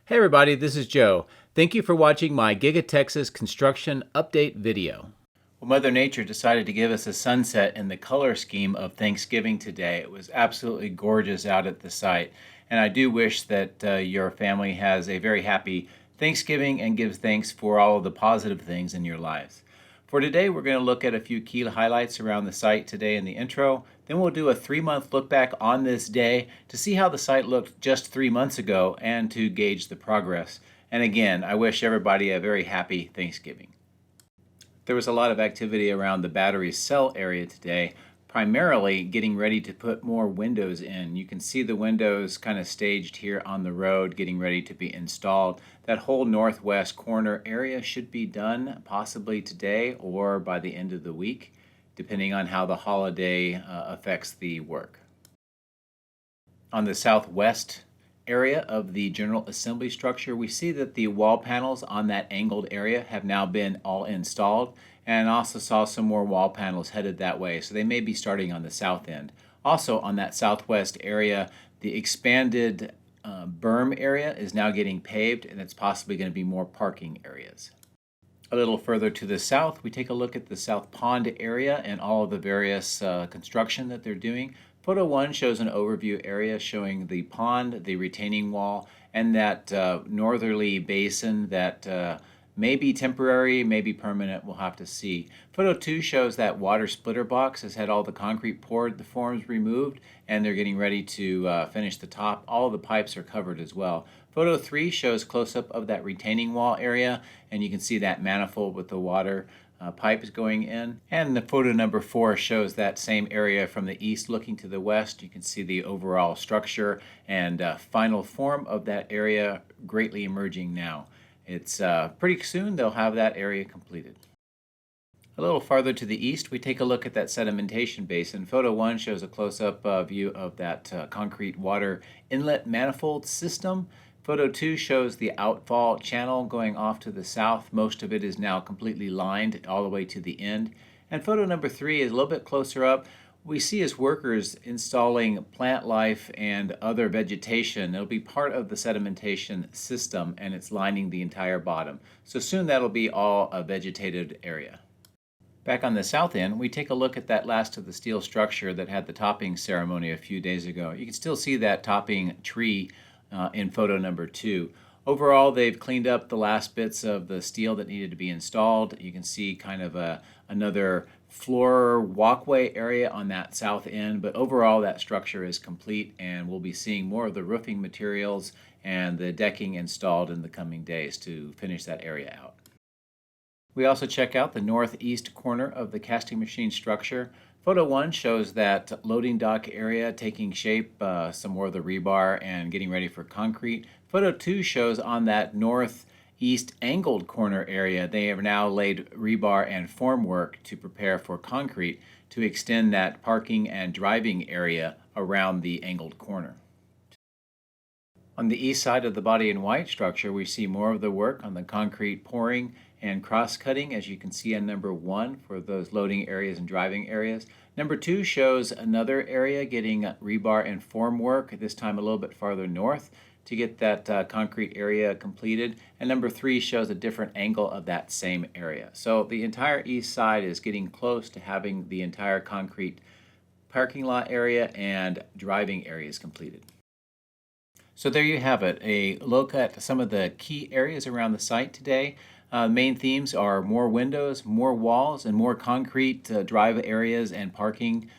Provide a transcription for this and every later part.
Hey everybody, this is Joe. Thank you for watching my Giga Texas construction update video. Well, Mother Nature decided to give us a sunset in the color scheme of Thanksgiving today. It was absolutely gorgeous out at the site, and I do wish that your family has a very happy Thanksgiving and gives thanks for all of the positive things in your lives. For today, we're going to look at a few key highlights around the site today in the intro. Then we'll do a 3-month look back on this day to see how the site looked just 3 months ago and to gauge the progress. And again, I wish everybody a very happy Thanksgiving. There was a lot of activity around the battery cell area today, primarily getting ready to put more windows in. You can see the windows kind of staged here on the road, getting ready to be installed. That whole northwest corner area should be done possibly today or by the end of the week, depending on how the holiday affects the work. On the southwest area of the general assembly structure, we see that the wall panels on that angled area have now been all installed, and also saw some more wall panels headed that way, so they may be starting on the south end. Also on that southwest area, the expanded berm area is now getting paved, and it's possibly going to be more parking areas. A little further to the south, we take a look at the South Pond area and all of the various construction that they're doing. Photo 1 shows an overview area showing the pond, the retaining wall, and that northerly basin that may be temporary, may be permanent, we'll have to see. Photo 2 shows that water splitter box has had all the concrete poured, the forms removed, and they're getting ready to finish the top. All of the pipes are covered as well. Photo 3 shows close-up of that retaining wall area, and you can see that manifold with the water pipes going in. And the photo number 4 shows that same area from the east looking to the west. You can see the overall structure and final form of that area greatly emerging now. It's pretty soon they'll have that area completed. A little farther to the east, we take a look at that sedimentation basin. Photo 1 shows a close-up view of that concrete water inlet manifold system. Photo 2 shows the outfall channel going off to the south. Most of it is now completely lined all the way to the end. And photo number 3 is a little bit closer up. We see as workers installing plant life and other vegetation. It'll be part of the sedimentation system, and it's lining the entire bottom. So soon that'll be all a vegetated area. Back on the south end, we take a look at that last of the steel structure that had the topping ceremony a few days ago. You can still see that topping tree in photo number 2. Overall, they've cleaned up the last bits of the steel that needed to be installed. You can see kind of another floor walkway area on that south end, but overall that structure is complete, and we'll be seeing more of the roofing materials and the decking installed in the coming days to finish that area out. We also check out the northeast corner of the casting machine structure. Photo 1 shows that loading dock area taking shape, some more of the rebar and getting ready for concrete. Photo 2 shows on that northeast angled corner area, they have now laid rebar and formwork to prepare for concrete to extend that parking and driving area around the angled corner. On the east side of the body in white structure, we see more of the work on the concrete pouring and cross-cutting, as you can see on number 1 for those loading areas and driving areas. Number 2 shows another area getting rebar and formwork, this time a little bit farther north, to get that concrete area completed. And number 3 shows a different angle of that same area. So the entire east side is getting close to having the entire concrete parking lot area and driving areas completed. So there you have it, a look at some of the key areas around the site today. Main themes are more windows, more walls, and more concrete drive areas and parking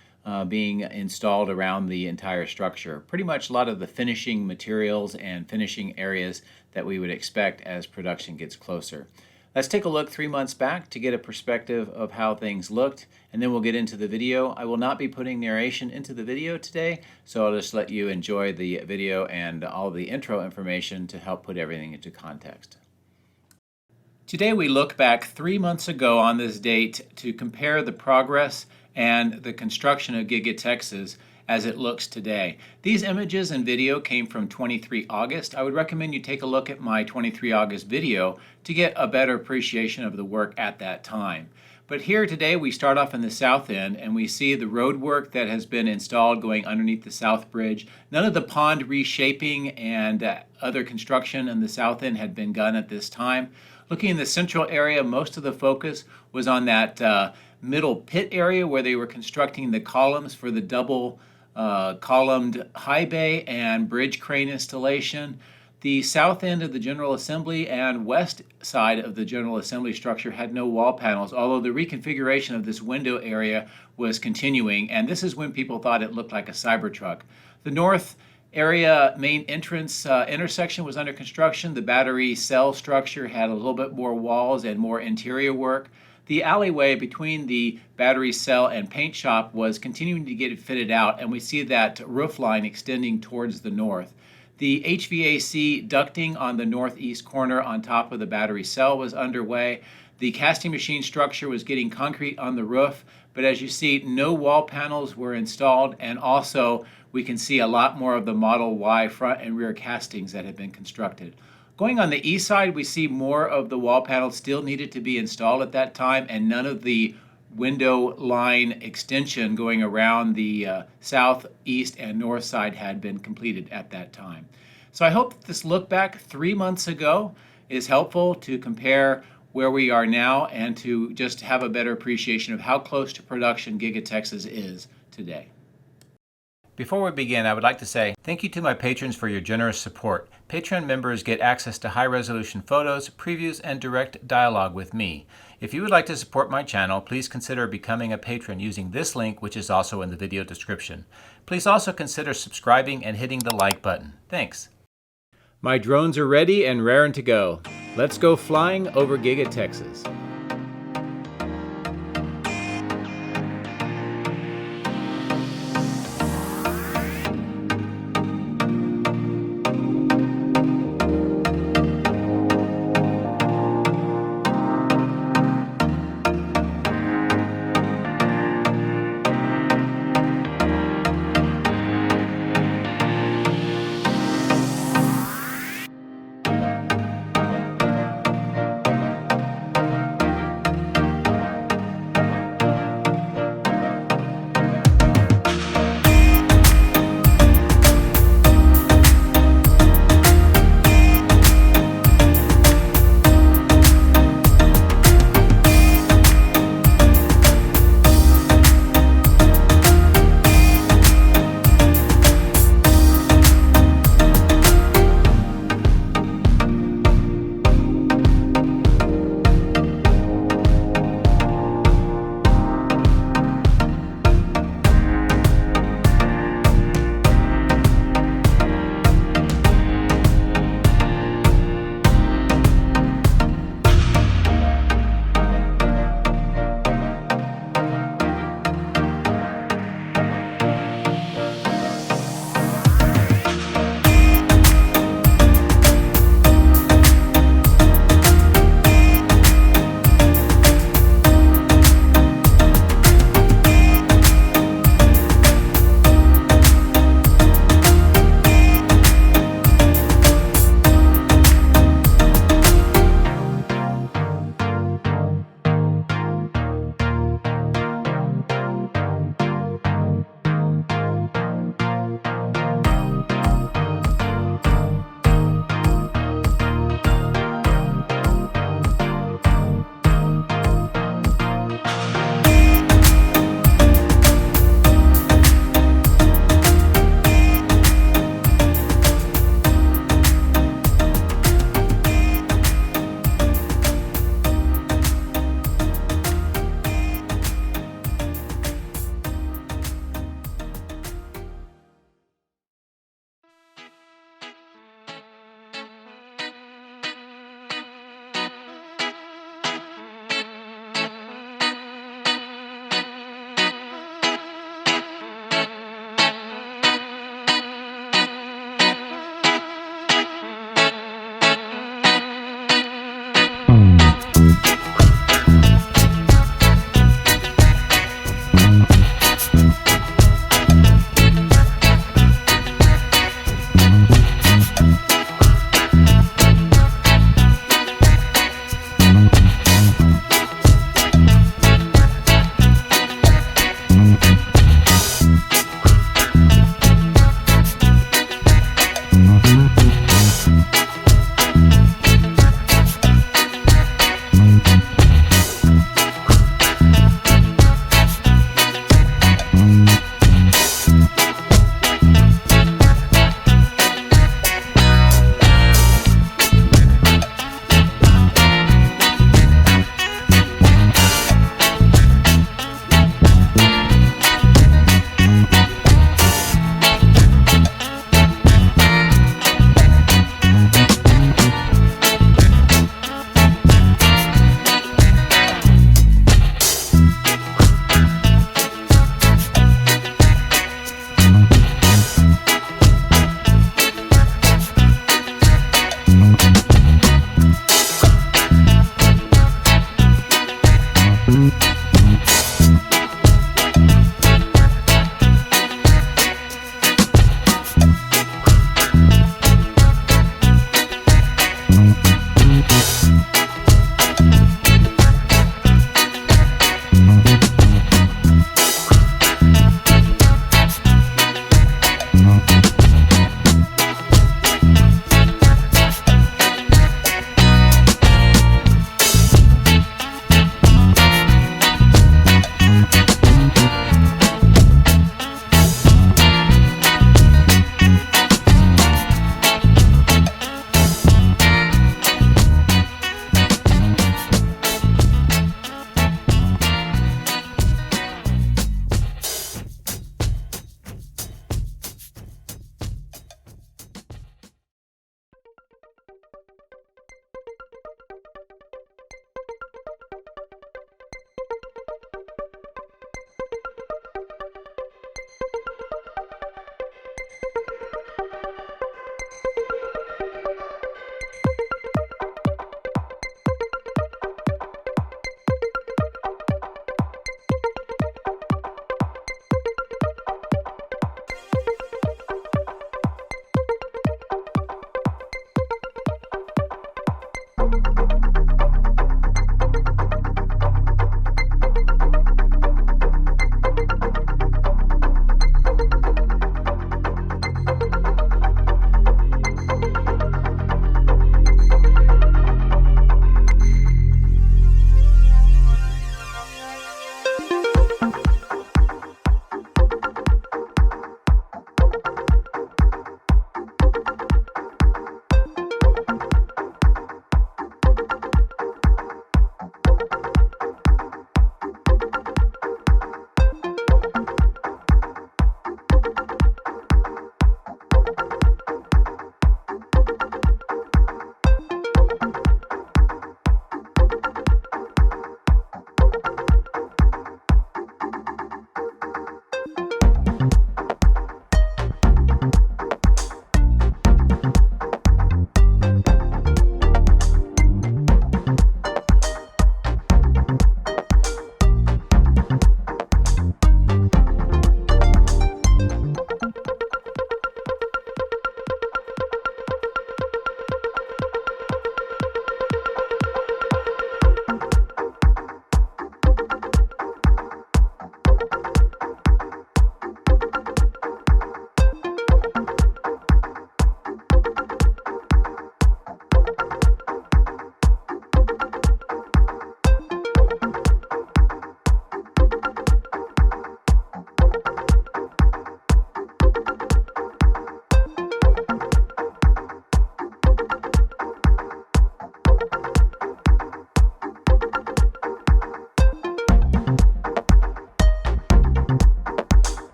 being installed around the entire structure. Pretty much a lot of the finishing materials and finishing areas that we would expect as production gets closer. Let's take a look 3 months back to get a perspective of how things looked, and then we'll get into the video. I will not be putting narration into the video today, so I'll just let you enjoy the video and all the intro information to help put everything into context. Today we look back 3 months ago on this date to compare the progress and the construction of Giga Texas as it looks today. These images and video came from 23 August. I would recommend you take a look at my 23 August video to get a better appreciation of the work at that time. But here today we start off in the south end and we see the road work that has been installed going underneath the south bridge. None of the pond reshaping and other construction in the south end had been done at this time. Looking in the central area, most of the focus was on that middle pit area where they were constructing the columns for the double columned high bay and bridge crane installation. The south end of the General Assembly and west side of the General Assembly structure had no wall panels, although the reconfiguration of this window area was continuing, and this is when people thought it looked like a Cybertruck. The north area main entrance intersection was under construction. The battery cell structure had a little bit more walls and more interior work. The alleyway between the battery cell and paint shop was continuing to get fitted out, and we see that roof line extending towards the north. The HVAC ducting on the northeast corner on top of the battery cell was underway. The casting machine structure was getting concrete on the roof, but as you see, no wall panels were installed, and also we can see a lot more of the Model Y front and rear castings that had been constructed. Going on the east side, we see more of the wall panels still needed to be installed at that time, and none of the window line extension going around the south, east, and north side had been completed at that time. So I hope this look back 3 months ago is helpful to compare where we are now and to just have a better appreciation of how close to production Giga Texas is today. Before we begin, I would like to say thank you to my patrons for your generous support. Patreon members get access to high-resolution photos, previews, and direct dialogue with me. If you would like to support my channel, please consider becoming a patron using this link, which is also in the video description. Please also consider subscribing and hitting the like button. Thanks. My drones are ready and raring to go. Let's go flying over Giga Texas.